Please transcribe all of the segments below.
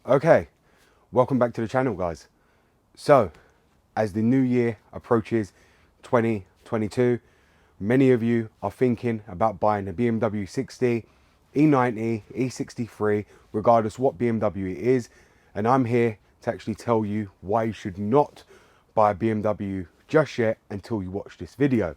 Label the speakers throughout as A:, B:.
A: Okay, welcome back to the channel, guys. So, as the new year approaches, 2022, many of you are thinking about buying a BMW 60, E90, E63, regardless what BMW it is. And I'm here to actually tell you why you should not buy a BMW just yet until you watch this video.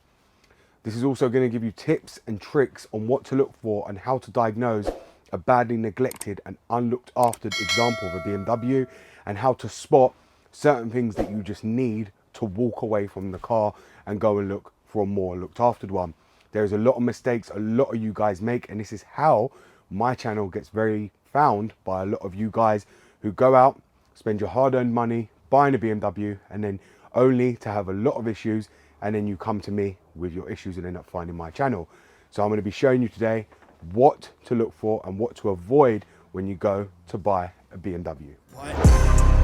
A: This is also going to give you tips and tricks on what to look for and how to diagnose a badly neglected and unlooked after example of a BMW, and how to spot certain things that you just need to walk away from the car and go and look for a more looked after one. There's a lot of mistakes a lot of you guys make, and this is how my channel gets very found by a lot of you guys who go out, spend your hard-earned money buying a BMW, and then only to have a lot of issues, and then you come to me with your issues and end up finding my channel. So I'm going to be showing you today what to look for and what to avoid when you go to buy a BMW.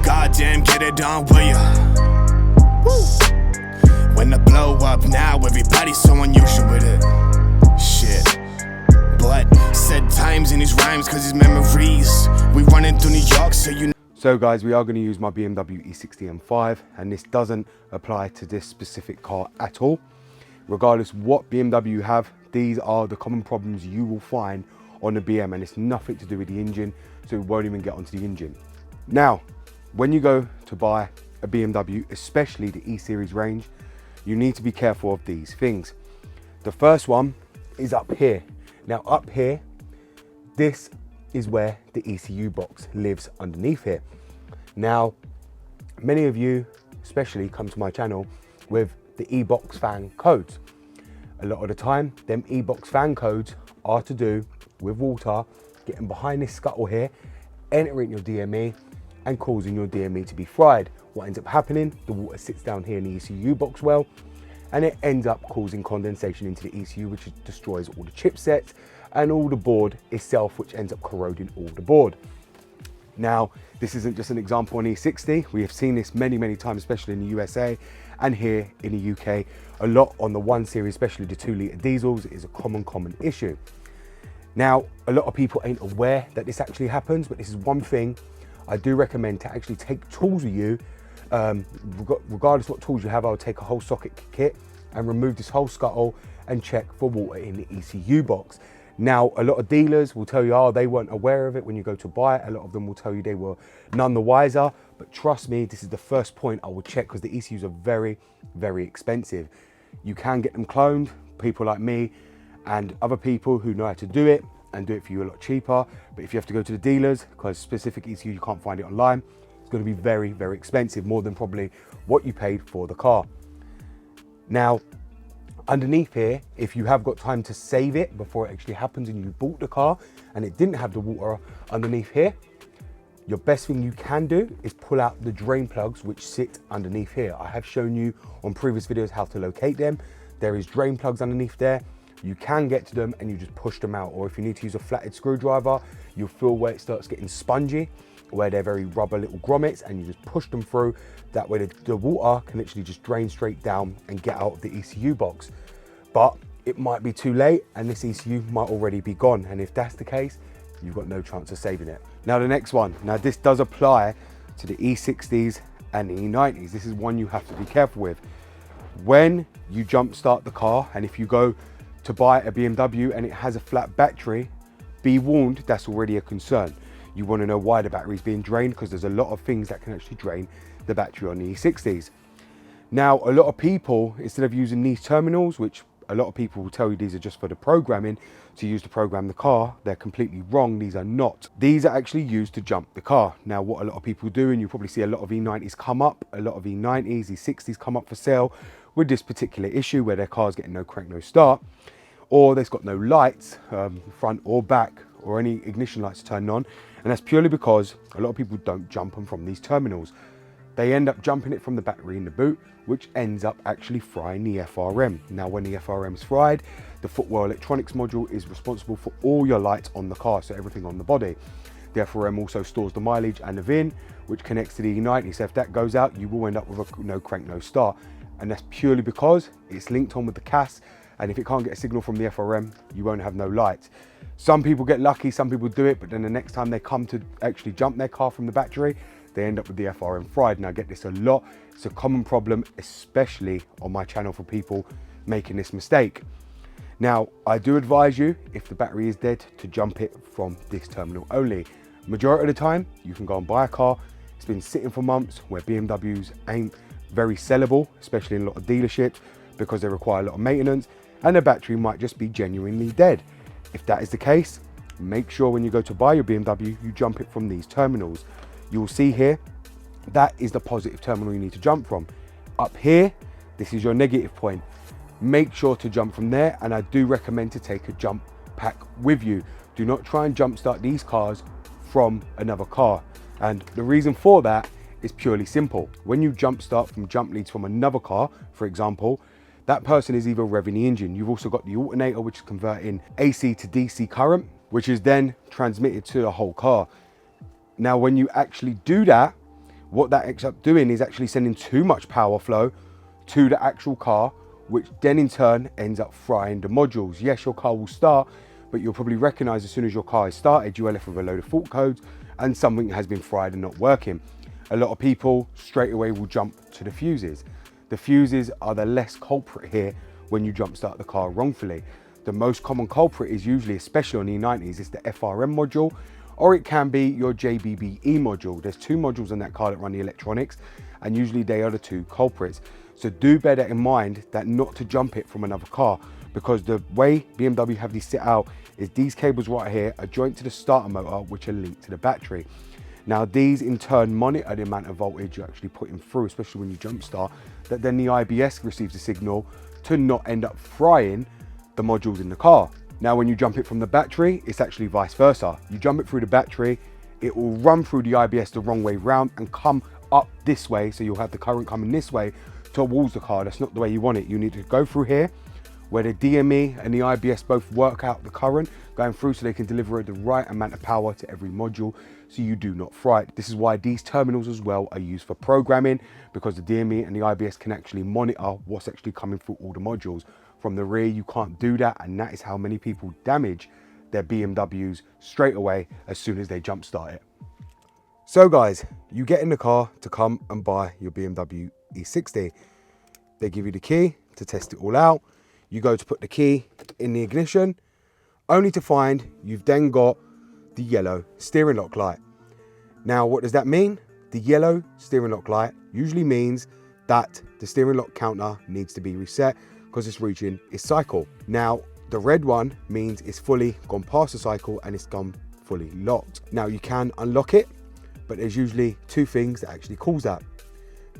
B: Goddamn, get it done, will ya? Woo. When the blow up now, everybody's so unusual with it. Shit. But said times in his rhymes, cause his memories. We running through New York, so you know.
A: So guys, we are going to use my BMW E60 M5, and this doesn't apply to this specific car at all. Regardless what BMW you have, these are the common problems you will find on the BM, and it's nothing to do with the engine, so we won't even get onto the engine. Now, when you go to buy a BMW, especially the E-Series range, you need to be careful of these things. The first one is up here. Now up here, this is where the ECU box lives underneath here. Now, many of you especially come to my channel with the E-Box fan codes. A lot of the time, them E-Box fan codes are to do with water getting behind this scuttle here, entering your DME and causing your DME to be fried. What ends up happening, the water sits down here in the ECU box well, and it ends up causing condensation into the ECU, which destroys all the chipsets and all the board itself, which ends up corroding all the board. Now, this isn't just an example on E60. We have seen this many, many times, especially in the USA and here in the UK. A lot on the 1 Series, especially the 2-litre diesels, is a common issue. Now, a lot of people ain't aware that this actually happens, but this is one thing I do recommend to actually take tools with you. Regardless what tools you have, I'll take a whole socket kit and remove this whole scuttle and check for water in the ECU box. Now, a lot of dealers will tell you, oh, they weren't aware of it when you go to buy it. A lot of them will tell you they were none the wiser. But trust me, this is the first point I will check, because the ECUs are very, very expensive. You can get them cloned, people like me and other people who know how to do it and do it for you a lot cheaper. But if you have to go to the dealers, because specific ECU, you can't find it online, it's going to be very, very expensive, more than probably what you paid for the car. Now, underneath here, if you have got time to save it before it actually happens and you bought the car and it didn't have the water underneath here, your best thing you can do is pull out the drain plugs which sit underneath here. I have shown you on previous videos how to locate them. There is drain plugs underneath there. You can get to them and you just push them out, or if you need to use a flathead screwdriver, you'll feel where it starts getting spongy, where they're very rubber little grommets, and you just push them through. That way the water can literally just drain straight down and get out of the ECU box. But it might be too late and this ECU might already be gone, and if that's the case, you've got no chance of saving it. Now the next one, now this does apply to the E60s and the E90s. This is one you have to be careful with. When you jump start the car, and if you go to buy a BMW and it has a flat battery, be warned, that's already a concern. You want to know why the battery is being drained, because there's a lot of things that can actually drain the battery on the E60s. Now, a lot of people, instead of using these terminals, which a lot of people will tell you these are just for the programming, to use to program the car, they're completely wrong. These are not. These are actually used to jump the car. Now, what a lot of people do, and you probably see a lot of E90s come up, a lot of E90s, E60s come up for sale with this particular issue where their car's getting no crank, no start, or they've got no lights, front or back, or any ignition lights turned on. And that's purely because a lot of people don't jump them from these terminals. They end up jumping it from the battery in the boot, which ends up actually frying the FRM. Now, when the FRM is fried, the footwell electronics module is responsible for all your lights on the car, so everything on the body. The FRM also stores the mileage and the VIN, which connects to the E90. So if that goes out, you will end up with a no crank, no start. And that's purely because it's linked on with the CAS, and if it can't get a signal from the FRM, you won't have no lights. Some people get lucky, some people do it, but then the next time they come to actually jump their car from the battery, they end up with the FRM fried. And I get this a lot. It's a common problem, especially on my channel, for people making this mistake. Now, I do advise you, if the battery is dead, to jump it from this terminal only. Majority of the time, you can go and buy a car. It's been sitting for months, where BMWs ain't very sellable, especially in a lot of dealerships, because they require a lot of maintenance, and the battery might just be genuinely dead. If that is the case, make sure when you go to buy your BMW, you jump it from these terminals. You'll see here, that is the positive terminal you need to jump from. Up here, this is your negative point. Make sure to jump from there, and I do recommend to take a jump pack with you. Do not try and jumpstart these cars from another car. And the reason for that is purely simple. When you jumpstart from jump leads from another car, for example, that person is either revving the engine. You've also got the alternator, which is converting AC to DC current, which is then transmitted to the whole car. Now, when you actually do that, what that ends up doing is actually sending too much power flow to the actual car, which then in turn ends up frying the modules. Yes, your car will start, but you'll probably recognize as soon as your car is started, you are left with a load of fault codes and something has been fried and not working. A lot of people straight away will jump to the fuses. The fuses are the less culprit here when you jumpstart the car wrongfully. The most common culprit is usually, especially on E90s, is the FRM module, or it can be your JBBE module. There's two modules on that car that run the electronics, and usually they are the two culprits. So do bear that in mind, that not to jump it from another car, because the way BMW have these set out is these cables right here are joined to the starter motor, which are linked to the battery. Now these in turn monitor the amount of voltage you're actually putting through, especially when you jump start, that then the IBS receives a signal to not end up frying the modules in the car. Now when you jump it from the battery, it's actually vice versa. You jump it through the battery, it will run through the IBS the wrong way round and come up this way, so you'll have the current coming this way towards the car. That's not the way you want it. You need to go through here, where the DME and the IBS both work out the current going through, so they can deliver the right amount of power to every module, so you do not fry it. This is why these terminals as well are used for programming, because the DME and the IBS can actually monitor what's actually coming through all the modules. From the rear, you can't do that, and that is how many people damage their BMWs straight away as soon as they jump start it. So guys, you get in the car to come and buy your BMW E60. They give you the key to test it all out. You go to put the key in the ignition, only to find you've then got the yellow steering lock light. Now, what does that mean? The yellow steering lock light usually means that the steering lock counter needs to be reset because it's reaching its cycle. Now, the red one means it's fully gone past the cycle and it's gone fully locked. Now, you can unlock it, but there's usually two things that actually cause that,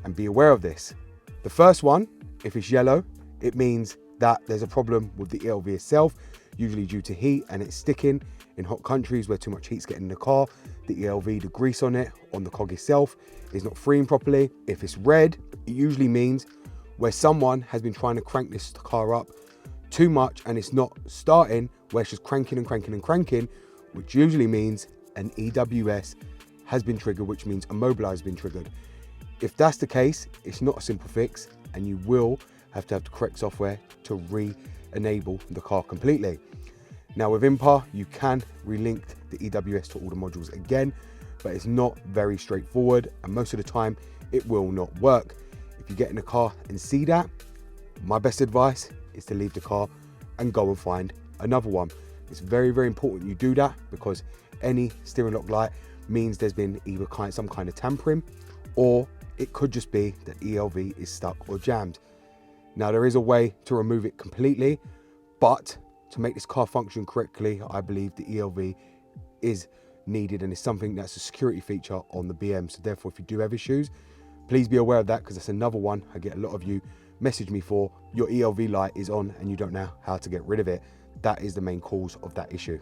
A: and be aware of this. The first one, if it's yellow, it means that there's a problem with the ELV itself, usually due to heat and it's sticking. In hot countries where too much heat's getting in the car, the ELV, the grease on it, on the cog itself, is not freeing properly. If it's red, it usually means where someone has been trying to crank this car up too much and it's not starting, where it's just cranking and cranking and cranking, which usually means an EWS has been triggered, which means immobilize has been triggered. If that's the case, it's not a simple fix, and you will have to have the correct software to re-enable the car completely. Now with Impa, you can relink the EWS to all the modules again, but it's not very straightforward, and most of the time it will not work. If you get in the car and see that, my best advice is to leave the car and go and find another one. It's very, very important you do that, because any steering lock light means there's been either some kind of tampering, or it could just be that ELV is stuck or jammed. Now there is a way to remove it completely, but to make this car function correctly, I believe the ELV is needed, and it's something that's a security feature on the BM. So therefore, if you do have issues, please be aware of that, because that's another one I get a lot of you message me for. Your ELV light is on and you don't know how to get rid of it. That is the main cause of that issue.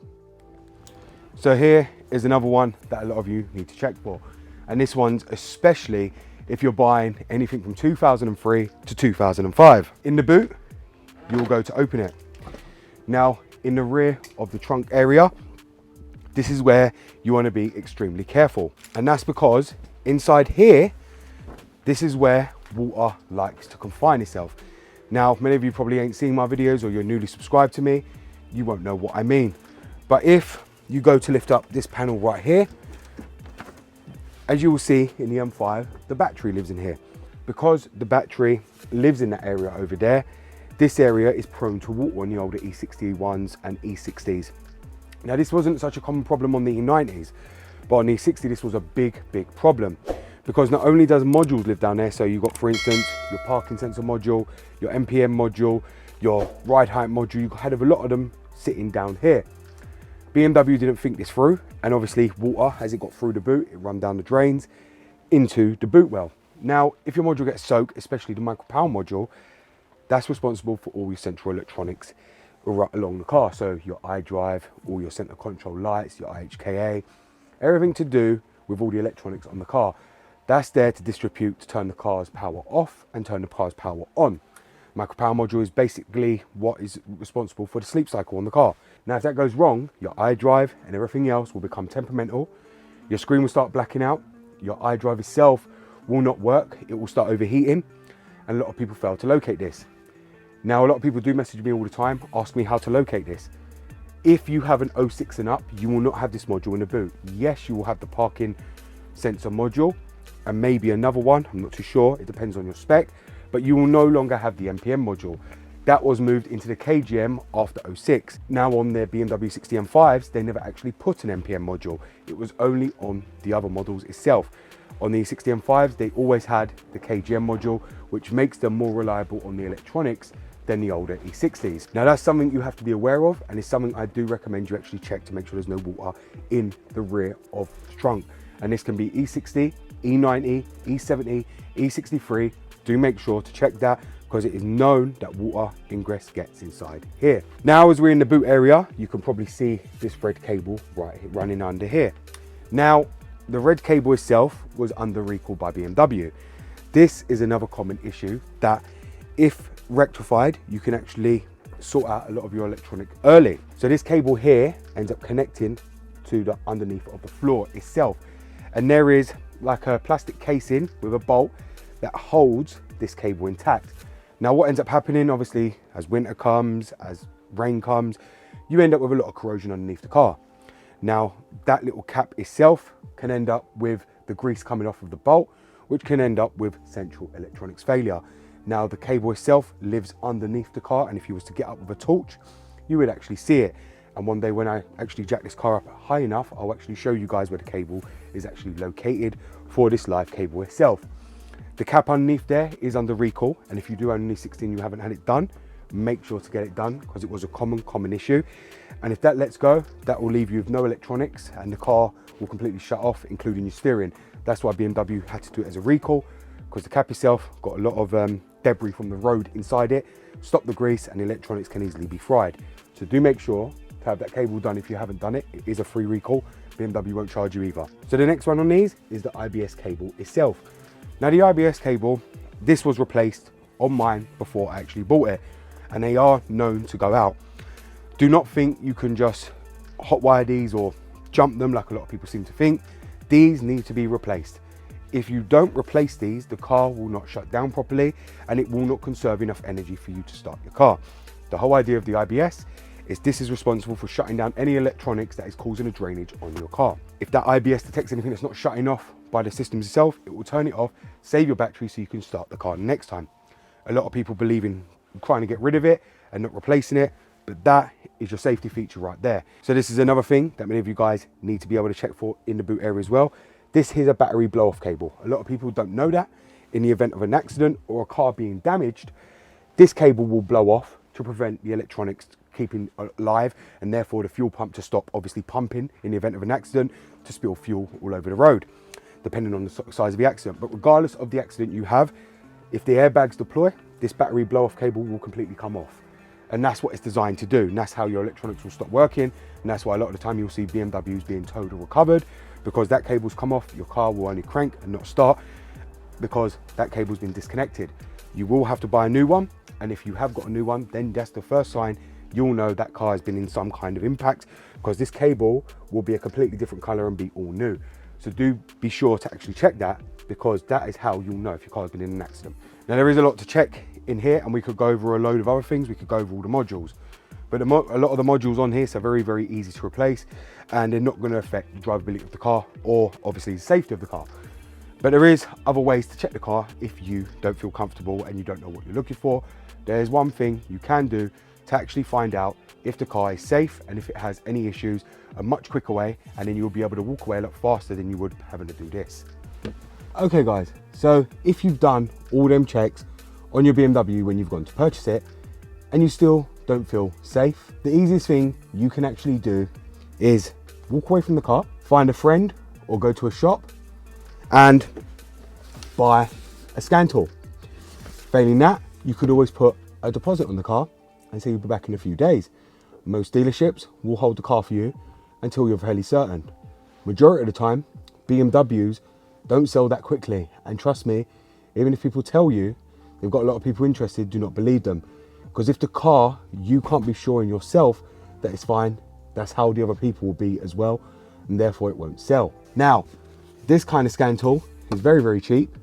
A: So here is another one that a lot of you need to check for. And this one's especially if you're buying anything from 2003 to 2005. In the boot, you will go to open it. Now, in the rear of the trunk area, this is where you want to be extremely careful. And that's because inside here, this is where water likes to confine itself. Now, many of you probably ain't seen my videos, or you're newly subscribed to me, you won't know what I mean. But if you go to lift up this panel right here, as you will see in the M5, the battery lives in here. Because the battery lives in that area over there, this area is prone to water on the older E61s and E60s. Now this wasn't such a common problem on the E90s, but on the E60 this was a big problem. Because not only does modules live down there, so you've got, for instance, your parking sensor module, your MPM module, your ride height module, you had a lot of them sitting down here. BMW didn't think this through, and obviously water, as it got through the boot, it ran down the drains into the boot well. Now, if your module gets soaked, especially the Micropower module, that's responsible for all your central electronics along the car. So your iDrive, all your center control lights, your IHKA, everything to do with all the electronics on the car. That's there to distribute, to turn the car's power off and turn the car's power on. Micropower module is basically what is responsible for the sleep cycle on the car. Now, if that goes wrong, your iDrive and everything else will become temperamental. Your screen will start blacking out. Your iDrive itself will not work. It will start overheating. And a lot of people fail to locate this. Now, a lot of people do message me all the time, ask me how to locate this. If you have an 06 and up, you will not have this module in the boot. Yes, you will have the parking sensor module and maybe another one. I'm not too sure. It depends on your spec. But you will no longer have the MPM module. That was moved into the KGM after 06. Now on their BMW 60 M5s, they never actually put an MPM module. It was only on the other models itself. On the 60 M5s, they always had the KGM module, which makes them more reliable on the electronics than the older E60s. Now that's something you have to be aware of, and it's something I do recommend you actually check to make sure there's no water in the rear of the trunk. And this can be E60, E90, E70, E63. Do make sure to check that, because it is known that water ingress gets inside here. Now, as we're in the boot area, you can probably see this red cable right running under here. Now, the red cable itself was under recall by BMW. This is another common issue that, if rectified, you can actually sort out a lot of your electronic early. So this cable here ends up connecting to the underneath of the floor itself. And there is like a plastic casing with a bolt that holds this cable intact. Now what ends up happening, obviously, as winter comes, as rain comes, you end up with a lot of corrosion underneath the car. Now that little cap itself can end up with the grease coming off of the bolt, which can end up with central electronics failure. Now the cable itself lives underneath the car, and if you was to get up with a torch, you would actually see it. And one day when I actually jack this car up high enough, I'll actually show you guys where the cable is actually located for this live cable itself. The cap underneath there is under recall, and if you do own an E60 and you haven't had it done, make sure to get it done, because it was a common issue. And if that lets go, that will leave you with no electronics, and the car will completely shut off, including your steering. That's why BMW had to do it as a recall, because the cap itself got a lot of debris from the road inside it, stop the grease, and the electronics can easily be fried. So do make sure to have that cable done if you haven't done it. It is a free recall. BMW won't charge you either. So the next one on these is the IBS cable itself. Now the IBS cable, this was replaced on mine before I actually bought it, and they are known to go out. Do not think you can just hotwire these or jump them like a lot of people seem to think. These need to be replaced. If you don't replace these, the car will not shut down properly, and it will not conserve enough energy for you to start your car. The whole idea of the IBS is this is responsible for shutting down any electronics that is causing a drainage on your car. If that IBS detects anything that's not shutting off by the system itself, it will turn it off, save your battery so you can start the car next time. A lot of people believe in trying to get rid of it and not replacing it, but that is your safety feature right there. So this is another thing that many of you guys need to be able to check for in the boot area as well. This is a battery blow off cable. A lot of people don't know that. In the event of an accident or a car being damaged, this cable will blow off to prevent the electronics keeping alive, and therefore the fuel pump to stop obviously pumping in the event of an accident, to spill fuel all over the road, depending on the size of the accident. But regardless of the accident you have, if the airbags deploy, this battery blow off cable will completely come off. And that's what it's designed to do. And that's how your electronics will stop working. And that's why a lot of the time you'll see BMWs being towed or recovered, because that cable's come off, your car will only crank and not start because that cable's been disconnected. You will have to buy a new one. And if you have got a new one, then that's the first sign you'll know that car has been in some kind of impact, because this cable will be a completely different color and be all new. So do be sure to actually check that, because that is how you'll know if your car's been in an accident. Now there is a lot to check in here, and we could go over a load of other things. We could go over all the modules. But a lot of the modules on here are very, very easy to replace, and they're not going to affect the drivability of the car or obviously the safety of the car. But there is other ways to check the car if you don't feel comfortable and you don't know what you're looking for. There's one thing you can do to actually find out if the car is safe and if it has any issues, a much quicker way, and then you'll be able to walk away a lot faster than you would having to do this. Okay guys, so if you've done all them checks on your BMW when you've gone to purchase it and you still don't feel safe, the easiest thing you can actually do is walk away from the car, find a friend or go to a shop and buy a scan tool. Failing that, you could always put a deposit on the car and say you'll be back in a few days. Most dealerships will hold the car for you until you're fairly certain. Majority of the time, BMWs don't sell that quickly, and trust me, even if people tell you they've got a lot of people interested, do not believe them. Because if the car, you can't be sure in yourself that it's fine, that's how the other people will be as well, and therefore it won't sell. Now, this kind of scan tool is very, very cheap,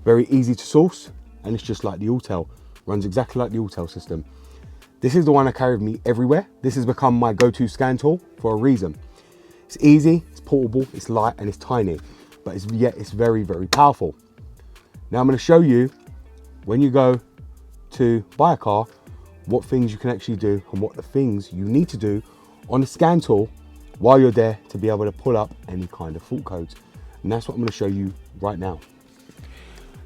A: very easy to source, and it's just like the Autel, runs exactly like the Autel system. This is the one I carry with me everywhere. This has become my go-to scan tool for a reason. It's easy, it's portable, it's light, and it's tiny, but it's very, very powerful. Now I'm going to show you, when you go to buy a car, what things you can actually do and what the things you need to do on the scan tool while you're there to be able to pull up any kind of fault codes. And that's what I'm going to show you right now.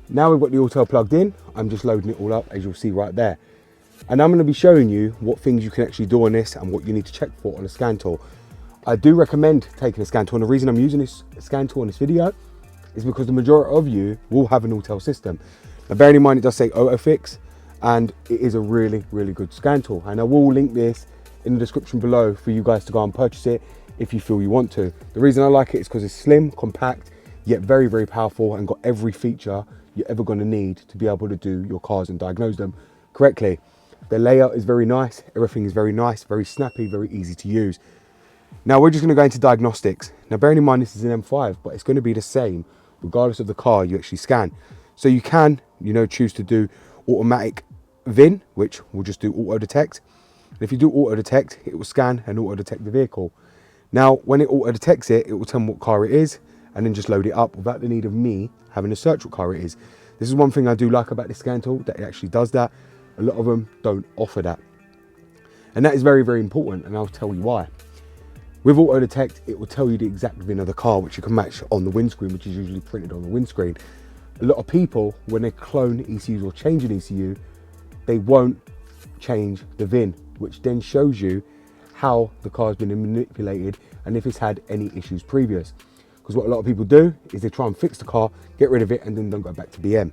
A: Now we've got the Autel plugged in, I'm just loading it all up, as you'll see right there. And I'm going to be showing you what things you can actually do on this and what you need to check for on a scan tool. I do recommend taking a scan tool, and the reason I'm using this scan tool in this video is because the majority of you will have an Autel system. Now bearing in mind it does say AutoFix, and it is a really, really good scan tool. And I will link this in the description below for you guys to go and purchase it if you feel you want to. The reason I like it is because it's slim, compact, yet very, very powerful, and got every feature you're ever going to need to be able to do your cars and diagnose them correctly. The layout is very nice, everything is very nice, very snappy, very easy to use. Now we're just going to go into diagnostics. Now bearing in mind this is an M5, but it's going to be the same regardless of the car you actually scan. So you can, choose to do automatic VIN, which will just do auto detect. And if you do auto detect, it will scan and auto detect the vehicle. Now when it auto detects it, it will tell me what car it is and then just load it up without the need of me having to search what car it is. This is one thing I do like about this scan tool, that it actually does that. A lot of them don't offer that. And that is very, very important, and I'll tell you why. With auto detect, it will tell you the exact VIN of the car, which you can match on the windscreen, which is usually printed on the windscreen. A lot of people, when they clone ECUs or change an ECU, they won't change the VIN, which then shows you how the car has been manipulated and if it's had any issues previous. Because what a lot of people do is they try and fix the car, get rid of it, and then don't go back to BM.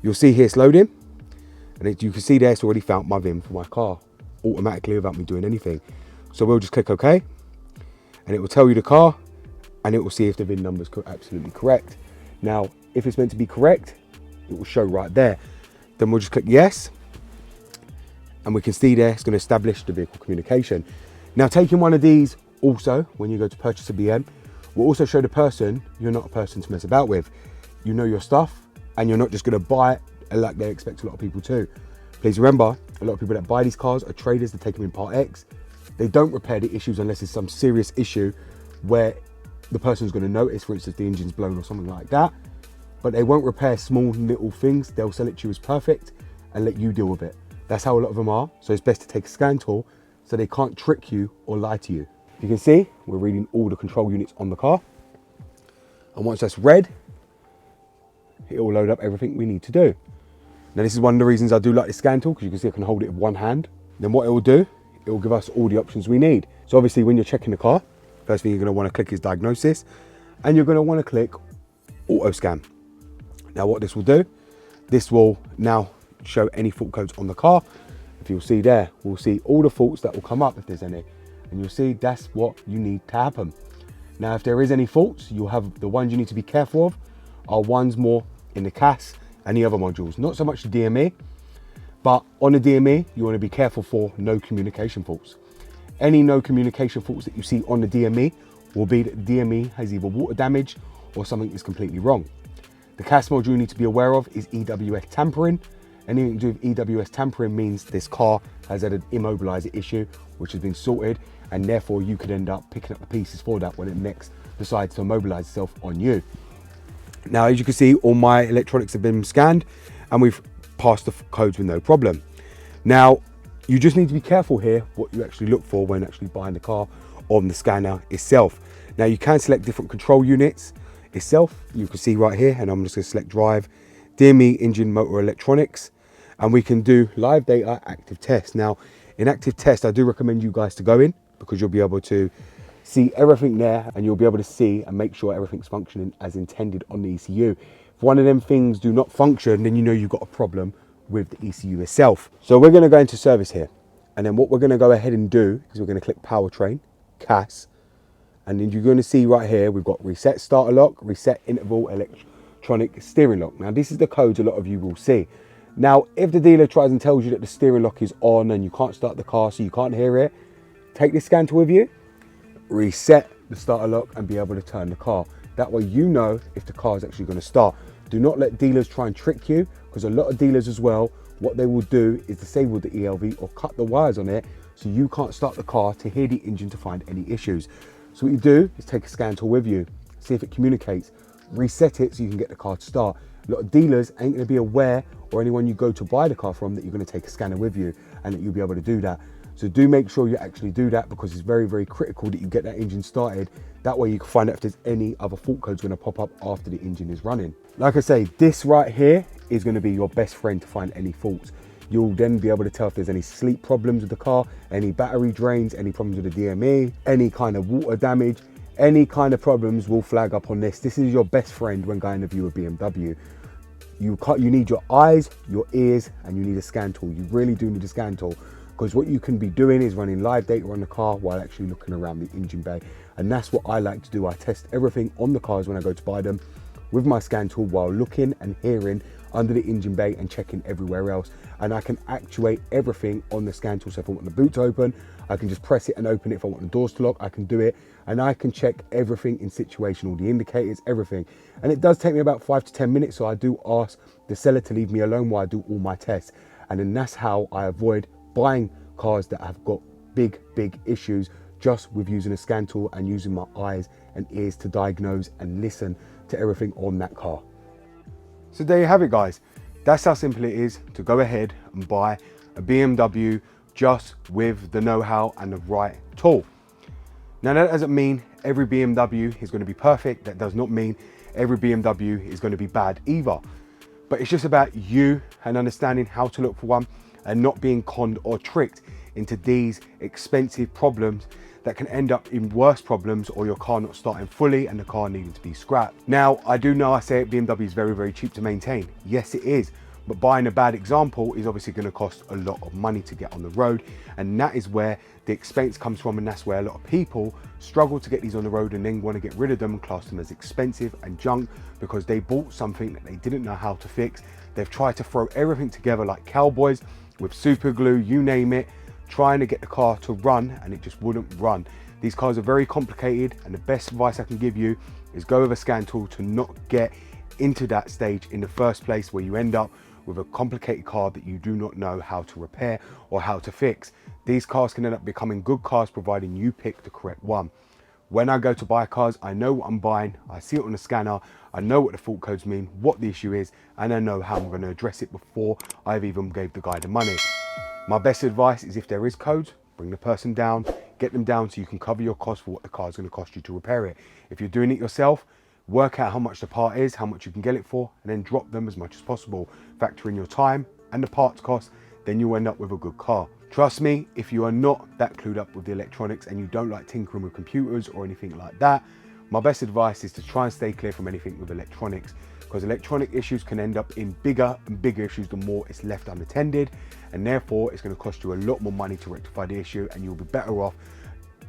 A: You'll see here it's loading, and you can see there it's already found my VIN for my car automatically without me doing anything. So we'll just click OK, and it will tell you the car, and it will see if the VIN number is absolutely correct. Now, if it's meant to be correct, it will show right there. Then we'll just click yes, and we can see there it's going to establish the vehicle communication. Now, taking one of these also, when you go to purchase a BM, will also show the person you're not a person to mess about with. You know your stuff, and you're not just going to buy it like they expect a lot of people to. Please remember, a lot of people that buy these cars are traders, they take them in Part X. They don't repair the issues unless it's some serious issue where the person's going to notice, for instance, the engine's blown or something like that. But they won't repair small little things. They'll sell it to you as perfect and let you deal with it. That's how a lot of them are. So it's best to take a scan tool so they can't trick you or lie to you. You can see we're reading all the control units on the car. And once that's read, it will load up everything we need to do. Now this is one of the reasons I do like the scan tool, because you can see I can hold it with one hand. Then what it will do, it will give us all the options we need. So obviously when you're checking the car, first thing you're going to want to click is diagnosis, and you're going to want to click auto scan. Now what this will do, this will now show any fault codes on the car. If you'll see there, we'll see all the faults that will come up if there's any, and you'll see that's what you need to happen. Now if there is any faults, you'll have the ones you need to be careful of are ones more in the CAS and the other modules, not so much the DME, but on the DME you want to be careful for no communication faults. Any no communication faults that you see on the DME will be that the DME has either water damage or something is completely wrong. The CAS module you need to be aware of is EWF tampering, Anything to do with EWS tampering means this car has had an immobilizer issue, which has been sorted, and therefore you could end up picking up the pieces for that when it next decides to immobilize itself on you. Now, as you can see, all my electronics have been scanned and we've passed the codes with no problem. Now, you just need to be careful here what you actually look for when actually buying the car on the scanner itself. Now, you can select different control units itself. You can see right here, and I'm just going to select drive, DME, engine, motor, electronics, and we can do live data, active test. Now, in active test, I do recommend you guys to go in because you'll be able to see everything there, and you'll be able to see and make sure everything's functioning as intended on the ECU. If one of them things do not function, then you know you've got a problem with the ECU itself. So we're going to go into service here, and then what we're going to go ahead and do is we're going to click powertrain, CAS, and then you're going to see right here we've got reset starter lock, reset interval electronic steering lock. Now this is the codes a lot of you will see. Now if the dealer tries and tells you that the steering lock is on and you can't start the car so you can't hear it, take this scan tool with you, reset the starter lock and be able to turn the car. That way you know if the car is actually going to start. Do not let dealers try and trick you, because a lot of dealers as well, what they will do is disable the ELV or cut the wires on it so you can't start the car to hear the engine to find any issues. So what you do is take a scan tool with you, see if it communicates, reset it so you can get the car to start. A lot of dealers ain't going to be aware, or anyone you go to buy the car from, that you're going to take a scanner with you and that you'll be able to do that. So do make sure you actually do that, because it's very, very critical that you get that engine started. That way you can find out if there's any other fault codes going to pop up after the engine is running. Like I say, this right here is going to be your best friend to find any faults. You'll then be able to tell if there's any sleep problems with the car, any battery drains, any problems with the DME, any kind of water damage, any kind of problems will flag up on this. This is your best friend when going to view a BMW. You need your eyes, your ears, and you need a scan tool. You really do need a scan tool, because what you can be doing is running live data on the car while actually looking around the engine bay. And that's what I like to do. I test everything on the cars when I go to buy them with my scan tool while looking and hearing under the engine bay and checking everywhere else. And I can actuate everything on the scan tool. So if I want the boot to open, I can just press it and open it. If I want the doors to lock, I can do it. And I can check everything in situation, all the indicators, everything. And it does take me about 5 to 10 minutes. So I do ask the seller to leave me alone while I do all my tests. And then that's how I avoid buying cars that have got big issues, just with using a scan tool and using my eyes and ears to diagnose and listen to everything on that car. So there you have it, guys. That's how simple it is to go ahead and buy a BMW just with the know-how and the right tool. Now that doesn't mean every BMW is going to be perfect. That does not mean every BMW is going to be bad either. But it's just about you and understanding how to look for one and not being conned or tricked into these expensive problems that can end up in worse problems, or your car not starting fully and the car needing to be scrapped. Now, I do know I say it, BMW is very, very cheap to maintain. Yes, it is. But buying a bad example is obviously going to cost a lot of money to get on the road. And that is where the expense comes from. And that's where a lot of people struggle to get these on the road and then want to get rid of them and class them as expensive and junk, because they bought something that they didn't know how to fix. They've tried to throw everything together like cowboys with super glue, you name it, trying to get the car to run, and it just wouldn't run. These cars are very complicated, and the best advice I can give you is go with a scan tool to not get into that stage in the first place, where you end up with a complicated car that you do not know how to repair or how to fix. These cars can end up becoming good cars providing you pick the correct one. When I go to buy cars, I know what I'm buying, I see it on the scanner, I know what the fault codes mean, what the issue is, and I know how I'm going to address it before I've even gave the guy the money. My best advice is, if there is codes, bring the person down, get them down so you can cover your cost for what the car is going to cost you to repair it. If you're doing it yourself, work out how much the part is, how much you can get it for, and then drop them as much as possible. Factor in your time and the parts cost, then you'll end up with a good car. Trust me, if you are not that clued up with the electronics and you don't like tinkering with computers or anything like that, my best advice is to try and stay clear from anything with electronics, because electronic issues can end up in bigger and bigger issues the more it's left unattended, and therefore it's going to cost you a lot more money to rectify the issue, and you'll be better off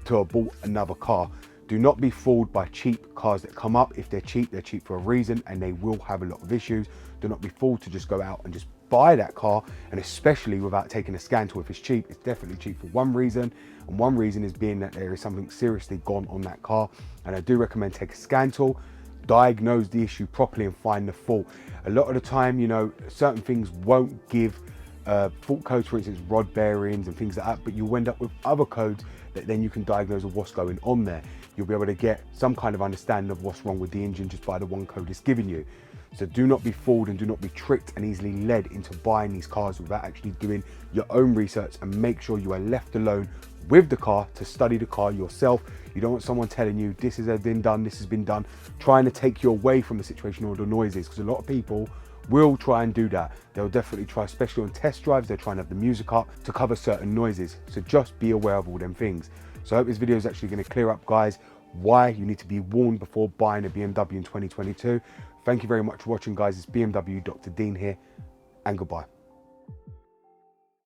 A: to have bought another car. Do not be fooled by cheap cars that come up. If they're cheap for a reason, and they will have a lot of issues. Do not be fooled to just go out and just buy that car, and especially without taking a scan tool. If it's cheap, it's definitely cheap for one reason, and one reason is being that there is something seriously gone on that car. And I do recommend take a scan tool, diagnose the issue properly and find the fault. A lot of the time, you know, certain things won't give fault codes, for instance, rod bearings and things like that, but you'll end up with other codes that then you can diagnose of what's going on there. You'll be able to get some kind of understanding of what's wrong with the engine just by the one code it's giving you. So do not be fooled and do not be tricked and easily led into buying these cars without actually doing your own research, and make sure you are left alone with the car to study the car yourself. You don't want someone telling you this has been done, this has been done, trying to take you away from the situation or the noises, because a lot of people will try and do that. They'll definitely try, especially on test drives, they're trying to have the music up to cover certain noises. So just be aware of all them things. So I hope this video is actually going to clear up, guys, why you need to be warned before buying a BMW in 2022. Thank you very much for watching, guys. It's BMW Dr. Dean here, and goodbye.